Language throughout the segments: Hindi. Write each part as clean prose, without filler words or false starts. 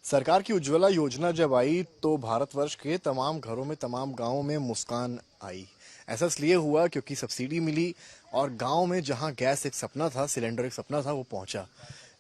सरकार की उज्ज्वला योजना जब आई तो भारतवर्ष के तमाम घरों में तमाम गांवों में मुस्कान आई। ऐसा इसलिए हुआ क्योंकि सब्सिडी मिली और गांव में जहां गैस एक सपना था, सिलेंडर एक सपना था, वो पहुंचा।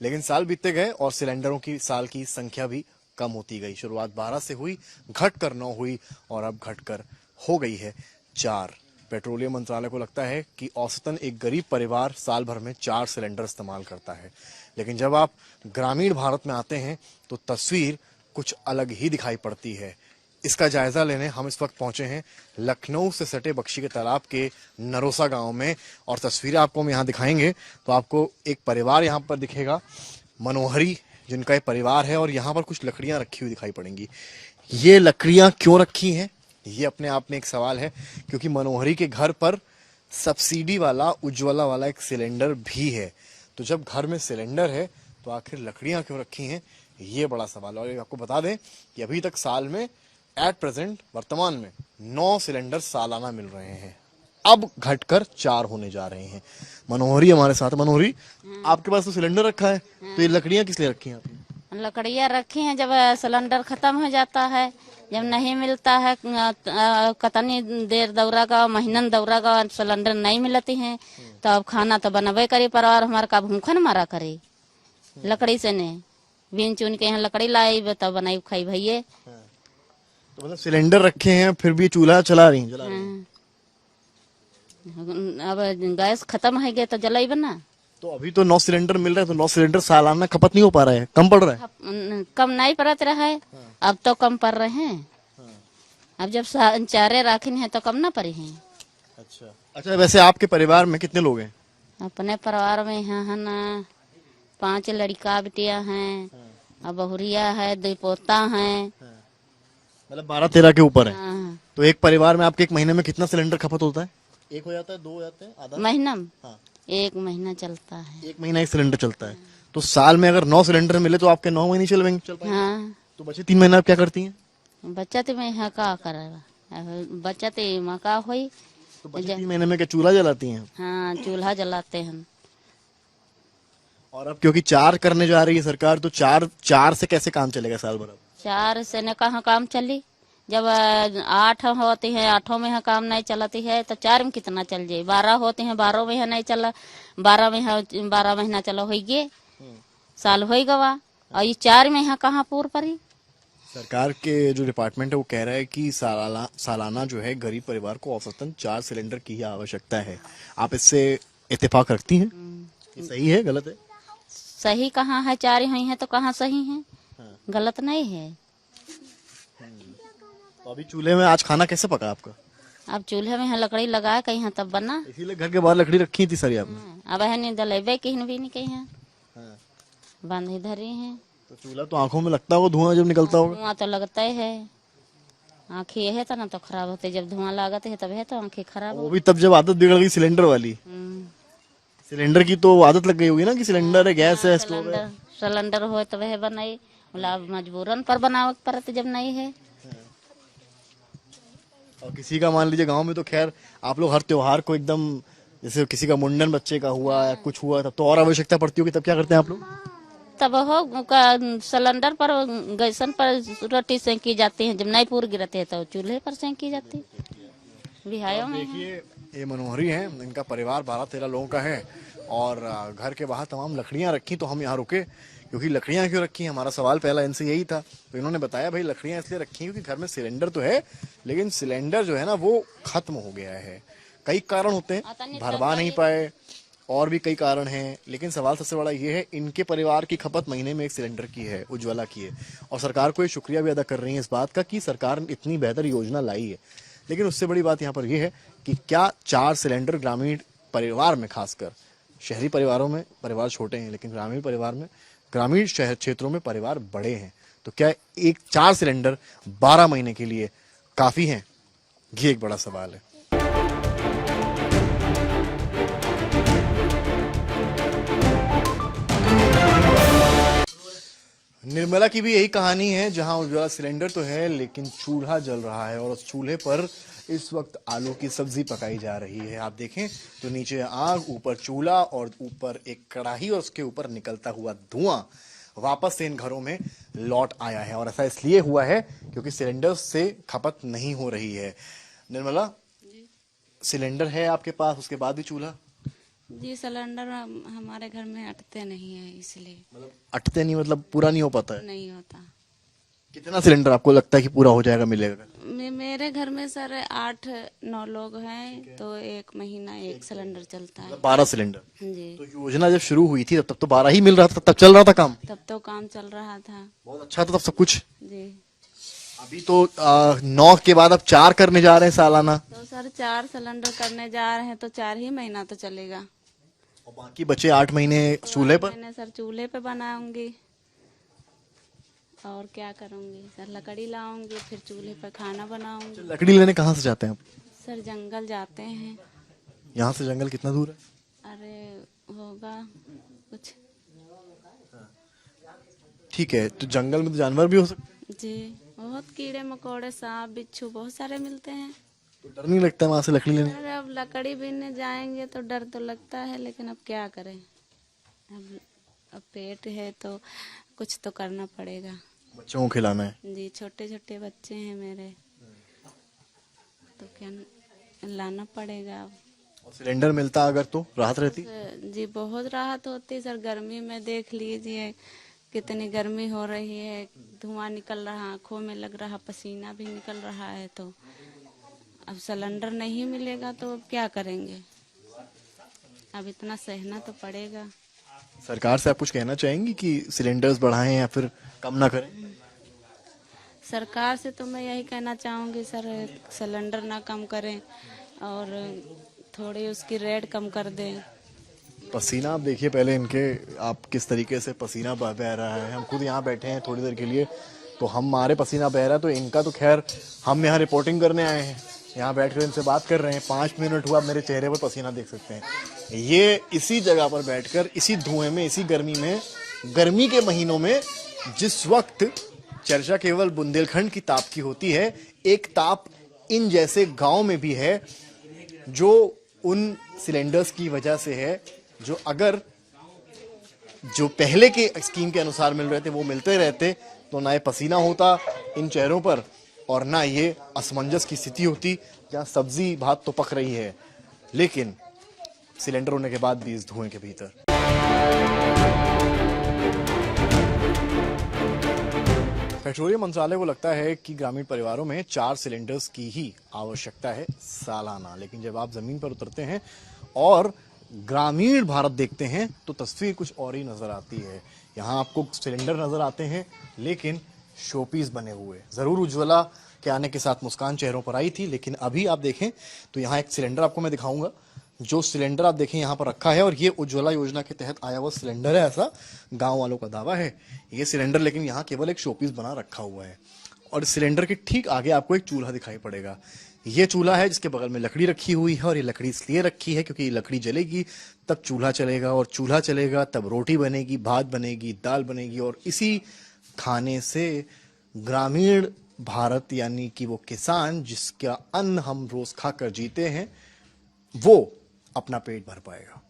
लेकिन साल बीतते गए और सिलेंडरों की साल की संख्या भी कम होती गई। शुरुआत 12 से हुई, घटकर 9 हुई और अब घटकर हो गई है 4। पेट्रोलियम मंत्रालय को लगता है कि औसतन एक गरीब परिवार साल भर में 4 सिलेंडर इस्तेमाल करता है। लेकिन जब आप ग्रामीण भारत में आते हैं तो तस्वीर कुछ अलग ही दिखाई पड़ती है। इसका जायजा लेने हम इस वक्त पहुंचे हैं लखनऊ से सटे बख्शी के तालाब के नरोसा गांव में और तस्वीरें आपको हम यहां दिखाएंगे तो आपको एक परिवार यहां पर दिखेगा, मनोहरी, जिनका एक परिवार है और यहां पर कुछ लकड़ियां रखी हुई दिखाई पड़ेंगी। ये लकड़ियां क्यों रखी हैं, ये अपने आप में एक सवाल है, क्योंकि मनोहरी के घर पर सब्सिडी वाला उज्ज्वला वाला एक सिलेंडर भी है। तो जब घर में सिलेंडर है तो आखिर लकड़ियां क्यों रखी हैं, ये बड़ा सवाल है। और आपको बता दें कि अभी तक साल में एट प्रेजेंट वर्तमान में 9 सिलेंडर सालाना मिल रहे हैं, अब घटकर 4 होने जा रहे हैं। मनोहरी हमारे साथ। मनोहरी, आपके पास तो सिलेंडर रखा है, तो ये लकड़ियां किस लिए रखी हैं आपने? लकड़ियाँ रखी हैं, जब सिलेंडर खत्म हो जाता है, जब नहीं मिलता है, कतनी देर दौरा का, महीनन दौरा का सिलेंडर नहीं मिलती है तो अब खाना तो बनबे करे, परिवार हमारा का भूखा न मारा करे। लकड़ी से ने बीन चुन के यहाँ लकड़ी लाई तब बनाई खाई भैये। तो मतलब सिलेंडर रखे हैं फिर भी चूल्हा चला रही हैं। अब गैस खत्म है गया तो जलाई बना। तो अभी तो 9 सिलेंडर मिल रहे हैं, तो 9 सिलेंडर सालाना खपत नहीं हो पा रहा है, कम पड़ रहा है। कम नहीं पड़त रहा है, अब तो कम पड़ रहे हैं। अब जब चारे राखिन है तो कम ना पड़े हैं। अच्छा, वैसे आपके परिवार में कितने लोग हैं? अपने परिवार में है ना 5 लड़का बिटिया हैं और बहुरिया है, 2 पोता हैं। मतलब 12-13 के ऊपर है। हाँ। तो एक परिवार में आपके एक महीने में कितना सिलेंडर खपत होता है? एक हो जाता है, 2 हो जाते हैं, आधा महीना में? हाँ। 1 महीना चलता है। एक महीना एक सिलेंडर चलता है। तो साल में अगर 9 सिलेंडर मिले तो आपके 9 महीने चल पाएंगे। हाँ। तो बचे 3 महीने आप क्या करती हैं? बचत में यहाँ का करेगा, बचत में का हुई। तो बचे 3 महीने में क्या चूल्हा जलाती हैं? हाँ, चूल्हा जलाते हैं। और अब क्योंकि 4 करने जा रही है सरकार, तो 4 से कैसे काम चलेगा साल भर? अब 4 से न कहाँ काम चली, जब 8 होती है, 8 में काम नहीं चलती है तो 4 में कितना चल जाये। 12 होते हैं, 12 में नहीं चला, 12 में 12 महीना चलो हो गए, साल हो गवा। और ये 4 में यहाँ कहाँ पूर पड़ी। सरकार के जो डिपार्टमेंट है वो कह रहा है कि सालाना जो है गरीब परिवार को औसतन 4 सिलेंडर की ही आवश्यकता है। आप इससे इत्तेफाक रखती हैं? ये सही है, गलत है? सही कहाँ है, 4 हुई है तो कहाँ सही है। हाँ। गलत नहीं है। तो अभी चूल्हे में आज खाना कैसे पका आपका? अब चूल्हे में लकड़ी लगाया कहीं है तब बना, इसीलिए घर के बाहर लकड़ी रखी थी सारी आपने? अब है नहीं दलेबे कहीं भी नहीं कहीं है, बंद ही धरी है। तो चूल्हा तो आंखों में लगता होगा, धुआं जब निकलता होगा? धुआं तो लगता ही है, आँखें है तो ना तो खराब होते, जब धुआं लागत है तब है तो आँखें खराब। वो भी तब जब आदत बिगड़ गई सिलेंडर वाली। सिलेंडर की तो आदत लग गई होगी ना कि सिलेंडर है, गैस है, स्टोव है। सिलेंडर हो तो वह बनाई, मजबूरन पर बनावे पड़त जब नहीं है। और किसी का मान लीजिए गांव में तो खैर आप लोग हर त्योहार को एकदम, जैसे किसी का मुंडन बच्चे का हुआ या कुछ हुआ तब तो और आवश्यकता पड़ती होगी, तब क्या करते हैं आप लोग? तब हो सिलेंडर पर गैसन पर रोटी सेंकी जाती है, जब नहीं पूर गिरते है तो चूल्हे पर सेंकी जाती है। बिहायों में देखिए ये मनोहरी हैं, इनका परिवार 12-13 लोगों का है और घर के बाहर तमाम लकड़ियां रखी। तो हम यहाँ रुके क्योंकि लकड़ियां क्यों रखी, हमारा सवाल पहला इनसे यही था। तो इन्होंने बताया भाई लकड़ियां इसलिए रखी क्योंकि घर में सिलेंडर तो है, लेकिन सिलेंडर जो है ना वो खत्म हो गया है। कई कारण होते हैं, भरवा नहीं पाए, और भी कई कारण हैं। लेकिन सवाल सबसे बड़ा ये है, इनके परिवार की खपत महीने में 1 सिलेंडर की है, उज्ज्वला की है। और सरकार को ये शुक्रिया भी अदा कर रही है इस बात का कि सरकार ने इतनी बेहतर योजना लाई है। लेकिन उससे बड़ी बात यहाँ पर यह है कि क्या 4 सिलेंडर ग्रामीण परिवार में, खासकर शहरी परिवारों में परिवार छोटे हैं, लेकिन ग्रामीण परिवार में, ग्रामीण शहर क्षेत्रों में परिवार बड़े हैं, तो क्या 4 सिलेंडर 12 महीने के लिए काफी हैं? ये एक बड़ा सवाल है। निर्मला की भी यही कहानी है, जहां उज्ज्वला सिलेंडर तो है लेकिन चूल्हा जल रहा है और उस चूल्हे पर इस वक्त आलू की सब्जी पकाई जा रही है। आप देखें तो नीचे आग, ऊपर चूल्हा और ऊपर एक कढ़ाई और उसके ऊपर निकलता हुआ धुआं। वापस से इन घरों में लौट आया है। और ऐसा इसलिए हुआ है क्योंकि सिलेंडर से खपत नहीं हो रही है। निर्मला, सिलेंडर है आपके पास, उसके बाद भी चूल्हा? जी सिलेंडर हमारे घर में अटते नहीं है, इसलिए मतलब अटते नहीं, मतलब पूरा नहीं हो पाता है? नहीं होता। कितना सिलेंडर आपको लगता है कि पूरा हो जाएगा, मिलेगा? मेरे घर में सर 8-9 लोग हैं, तो 1 महीना 1 सिलेंडर चलता है। 12 सिलेंडर। जी, तो योजना जब शुरू हुई थी तब तो 12 ही मिल रहा था, तब चल रहा था काम, तब तो काम चल रहा था। बहुत अच्छा था तब सब कुछ। जी, अभी तो 9 के बाद अब 4 करने जा रहे हैं सालाना, तो सर 4 सिलेंडर करने जा रहे हैं, तो 4 ही महीना तो चलेगा। और बाकी बचे 8 महीने चूल्हे पर। मैंने सर चूल्हे पे बनाऊंगी और क्या करूंगी सर, लकड़ी लाऊंगी, फिर चूल्हे पर खाना बनाऊंगी। लकड़ी लेने कहाँ से जाते हैं आप? सर जंगल जाते हैं। यहाँ से जंगल कितना दूर है? अरे होगा कुछ। ठीक है, तो जंगल में तो जानवर भी हो सकते हैं, जी, बहुत कीड़े मकोड़े, सांप बिच्छू बहुत सारे मिलते हैं। तो डर नहीं लगता है वहां से लकड़ी लेने? अरे अब लकड़ी बीनने जाएंगे तो डर तो लगता है, लेकिन अब क्या करें, अब पेट है तो कुछ तो करना पड़ेगा। बच्चों को खिलाना है। जी, छोटे छोटे बच्चे हैं मेरे, तो क्या लाना पड़ेगा अब। और सिलेंडर मिलता अगर तो राहत रहती। जी बहुत राहत होती सर। गर्मी में देख लीजिए कितनी गर्मी हो रही है, धुआं निकल रहा, आंखों में लग रहा, पसीना भी निकल रहा है। तो अब सिलेंडर नहीं मिलेगा तो अब क्या करेंगे, अब इतना सहना तो पड़ेगा। सरकार से आप कुछ कहना चाहेंगी कि सिलेंडर्स बढ़ाएं या फिर कम ना करें? सरकार से तो मैं यही कहना चाहूँगी सर, सिलेंडर ना कम करें और थोड़ी उसकी रेट कम कर दें। पसीना आप देखिए पहले इनके, आप किस तरीके से पसीना बह रहा है। हम खुद यहाँ बैठे हैं थोड़ी देर के लिए, तो हमारे पसीना बह रहा है, तो इनका तो खैर, हम यहाँ रिपोर्टिंग करने आए हैं, यहाँ बैठकर इनसे बात कर रहे हैं। 5 मिनट हुआ, मेरे चेहरे पर पसीना देख सकते हैं। ये इसी जगह पर बैठकर, इसी धुएं में, इसी गर्मी में, गर्मी के महीनों में, जिस वक्त चर्चा केवल बुंदेलखंड की ताप की होती है, एक ताप इन जैसे गांव में भी है, जो उन सिलेंडर्स की वजह से है, जो अगर जो पहले के स्कीम के अनुसार मिल रहे थे वो मिलते रहते, तो ना ये पसीना होता इन चेहरों पर और ना ये असमंजस की स्थिति होती, जहाँ सब्जी भात तो पक रही है लेकिन सिलेंडर होने के बाद भी इस धुएं के भीतर। पेट्रोलियम मंत्रालय को लगता है कि ग्रामीण परिवारों में 4 सिलेंडर्स की ही आवश्यकता है सालाना, लेकिन जब आप जमीन पर उतरते हैं और ग्रामीण भारत देखते हैं तो तस्वीर कुछ और ही नजर आती है। यहाँ आपको सिलेंडर नजर आते हैं लेकिन शोपीस बने हुए। जरूर उज्ज्वला के आने के साथ मुस्कान चेहरों पर आई थी, लेकिन अभी आप देखें तो यहाँ एक सिलेंडर आपको मैं दिखाऊंगा। जो सिलेंडर आप देखें यहाँ पर रखा है, और ये उज्ज्वला योजना के तहत आया हुआ सिलेंडर है, ऐसा गांव वालों का दावा है। ये सिलेंडर लेकिन यहाँ केवल एक शोपीस बना रखा हुआ है। और इस सिलेंडर के ठीक आगे आपको एक चूल्हा दिखाई पड़ेगा। ये चूल्हा है जिसके बगल में लकड़ी रखी हुई है, और ये लकड़ी इसलिए रखी है क्योंकि लकड़ी जलेगी तब चूल्हा चलेगा, और चूल्हा चलेगा तब रोटी बनेगी, भात बनेगी, दाल बनेगी, और इसी खाने से ग्रामीण भारत यानी कि वो किसान जिसका अन्न हम रोज खाकर जीते हैं, वो अपना पेट भर पाएगा।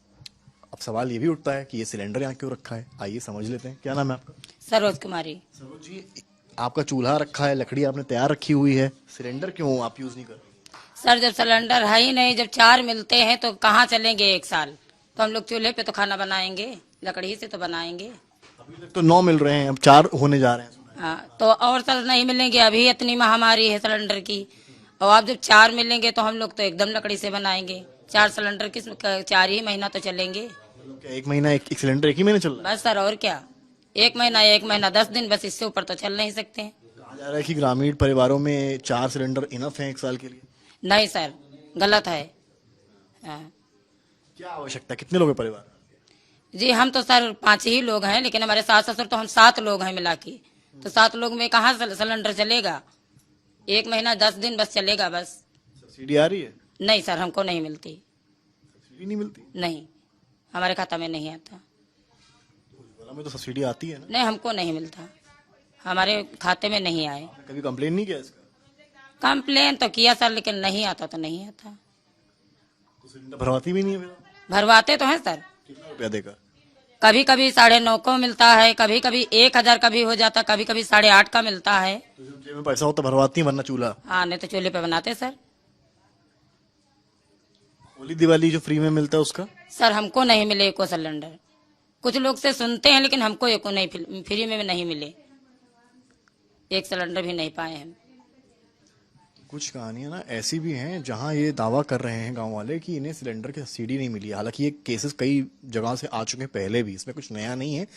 अब सवाल ये भी उठता है कि ये सिलेंडर यहाँ क्यों रखा है। आइए समझ लेते हैं। क्या नाम है आपका? सरोज कुमारी। सरोज जी, आपका चूल्हा रखा है, लकड़ी आपने तैयार रखी हुई है, सिलेंडर क्यों आप यूज नहीं कर रहे? सर जब सिलेंडर है ही नहीं, जब 4 मिलते हैं तो कहाँ चलेंगे 1 साल, तो हम लोग चूल्हे पे तो खाना बनाएंगे, लकड़ी से तो बनाएंगे। अभी तक तो 9 मिल रहे हैं, अब 4 होने जा रहे हैं। हाँ, तो और सर नहीं मिलेंगे, अभी इतनी महामारी है सिलेंडर की, और अब जब 4 मिलेंगे तो हम लोग तो एकदम लकड़ी से बनाएंगे। 4 सिलेंडर किस 4 ही महीना तो चलेंगे। क्या 1 महीना एक सिलेंडर एक ही महीने चल रहा है? बस सर, और क्या, 1 महीना 10 दिन, बस इससे ऊपर तो चल नहीं सकते हैं। कहा जा रहा है कि ग्रामीण परिवारों में 4 सिलेंडर इनफ है 1 साल के लिए। नहीं सर, गलत है। हाँ। क्या आवश्यकता है, कितने लोग हैं परिवार? जी हम तो सर 5 ही लोग हैं, लेकिन हमारे सास ससुर तो हम 7 लोग हैं मिला के, तो 7 लोग में कहाँ सिलेंडर चलेगा। 1 महीना 10 दिन बस चलेगा बस। सब्सिडी आ रही है? नहीं सर, हमको नहीं मिलती। सब्सिडी नहीं मिलती? नहीं, हमारे खाता में नहीं आता। उज्ज्वला में तो सब्सिडी आती है ना? नहीं, हमको नहीं मिलता, हमारे खाते में नहीं आए। कभी कंप्लेन नहीं किया इसका? कंप्लेन तो किया सर, लेकिन नहीं आता तो नहीं आता। तो सिलेंडर भरवाती भी नहीं है फिर? भरवाते तो हैं सर। कितना रुपया देकर? कभी कभी 9.5 को मिलता है, कभी कभी 1,000 का भी हो जाता, कभी कभी 8.5 का मिलता है। तो जब जेब में पैसा हो तो भरवाती हैं, वरना चूल्हा। हाँ, नहीं तो चूल्हे पे बनाते सर। होली दिवाली जो फ्री में मिलता है उसका? सर हमको नहीं मिले एको सिलेंडर। कुछ लोग से सुनते हैं लेकिन हमको एको नहीं, फ्री में नहीं मिले। एक सिलेंडर भी नहीं पाए हम। कुछ कहानियां ना ऐसी भी हैं जहां ये दावा कर रहे हैं गांव वाले कि इन्हें सिलेंडर की सब्सिडी नहीं मिली। हालांकि ये केसेस कई जगह से आ चुके हैं पहले भी, इसमें कुछ नया नहीं है।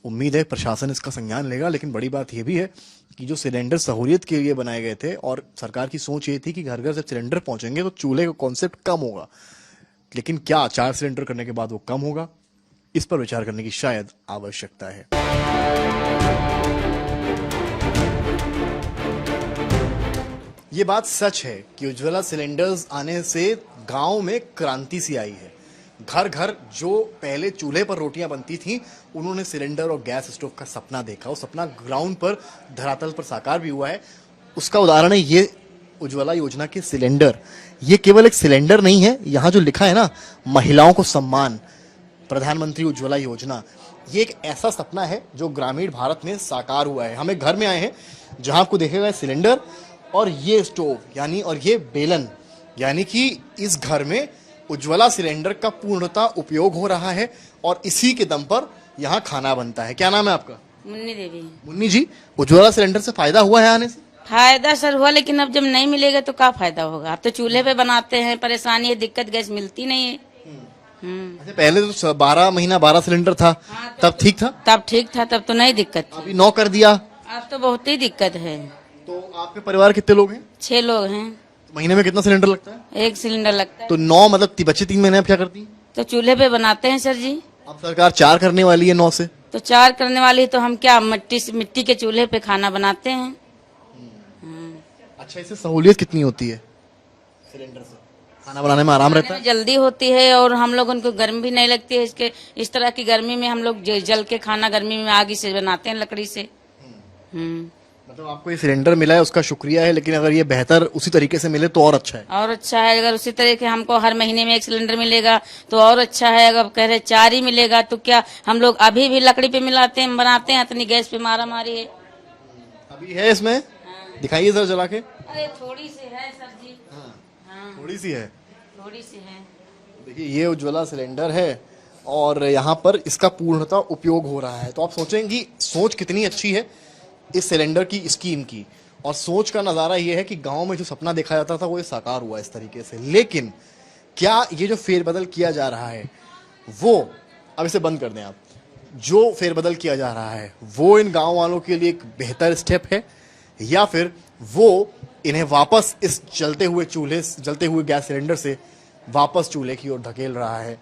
उम्मीद है प्रशासन इसका संज्ञान लेगा। लेकिन बड़ी बात यह भी है कि जो सिलेंडर सहूलियत के लिए बनाए गए थे और सरकार की सोच ये थी कि घर घर जब सिलेंडर पहुंचेंगे तो चूल्हे का कॉन्सेप्ट कम होगा, लेकिन क्या 4 सिलेंडर करने के बाद वो कम होगा? इस पर विचार करने की शायद आवश्यकता है। ये बात सच है कि उज्ज्वला सिलेंडर्स आने से गांव में क्रांति सी आई है। घर घर जो पहले चूल्हे पर रोटियां बनती थीं, उन्होंने सिलेंडर और गैस स्टोव का सपना देखा। वो सपना ग्राउंड पर, धरातल पर साकार भी हुआ है। उसका उदाहरण है ये उज्ज्वला योजना के सिलेंडर। ये केवल एक सिलेंडर नहीं है, यहाँ जो लिखा है ना, महिलाओं को सम्मान, प्रधानमंत्री उज्ज्वला योजना, ये एक ऐसा सपना है जो ग्रामीण भारत में साकार हुआ है। हम एक घर में आए हैं जहां आपको देखेगा सिलेंडर और ये स्टोव यानी और ये बेलन, यानी कि इस घर में उज्ज्वला सिलेंडर का पूर्णतः उपयोग हो रहा है और इसी के दम पर यहाँ खाना बनता है। क्या नाम है आपका? मुन्नी देवी। मुन्नी जी, उज्ज्वला सिलेंडर से फायदा हुआ है आने से? फायदा सर हुआ, लेकिन अब जब नहीं मिलेगा तो क्या फायदा होगा। अब तो चूल्हे पे बनाते हैं, परेशानी है, दिक्कत, गैस मिलती नहीं है। अच्छा, पहले तो 12 महीना 12 सिलेंडर था, तब ठीक था? तब ठीक था, तब तो नहीं दिक्कत थी। अभी 9 कर दिया। अब तो बहुत ही दिक्कत है। तो आपके परिवार कितने लोग हैं? 6 लोग हैं। महीने में कितना सिलेंडर लगता है? 1 सिलेंडर लगता है। तो 9 मतलब बचे 3 महीने। आप क्या करती हैं? तो चूल्हे पे बनाते हैं सर जी। अब सरकार 4 करने वाली है 9 से। तो 4 करने वाली, तो हम क्या मिट्टी के चूल्हे पे खाना बनाते हैं। अच्छा, इससे सहूलियत कितनी होती है? सिलेंडर से खाना बनाने में आराम रहता है? जल्दी होती है और हम लोग उनको गर्मी भी नहीं लगती है। इसके इस तरह की गर्मी में हम लोग जल के खाना गर्मी में आग से बनाते हैं, लकड़ी से। मतलब आपको ये सिलेंडर मिला है उसका शुक्रिया है, लेकिन अगर ये बेहतर उसी तरीके से मिले तो और अच्छा है। और अच्छा है, अगर उसी तरह के हमको हर महीने में 1 सिलेंडर मिलेगा तो और अच्छा है। अगर कह रहे 4 ही मिलेगा तो क्या, हम लोग अभी भी लकड़ी पे मिलाते हैं, बनाते हैं, इतनी गैस पे मारा मारी है। अभी है इसमें? दिखाइए सर जला के। अरे थोड़ी सी है सर जी। हाँ, थोड़ी सी है। थोड़ी सी है। देखिए, ये उज्ज्वला सिलेंडर है और यहाँ पर इसका पूर्णतः उपयोग हो रहा है। तो आप सोचेंगी सोच कितनी अच्छी है इस सिलेंडर की स्कीम की। और सोच का नज़ारा ये है कि गांव में जो सपना देखा जाता था वो ये साकार हुआ इस तरीके से। लेकिन क्या ये जो फेरबदल किया जा रहा है वो, अब इसे बंद कर दें आप, जो फेरबदल किया जा रहा है वो इन गांव वालों के लिए एक बेहतर स्टेप है, या फिर वो इन्हें वापस इस जलते हुए गैस सिलेंडर से वापस चूल्हे की ओर धकेल रहा है?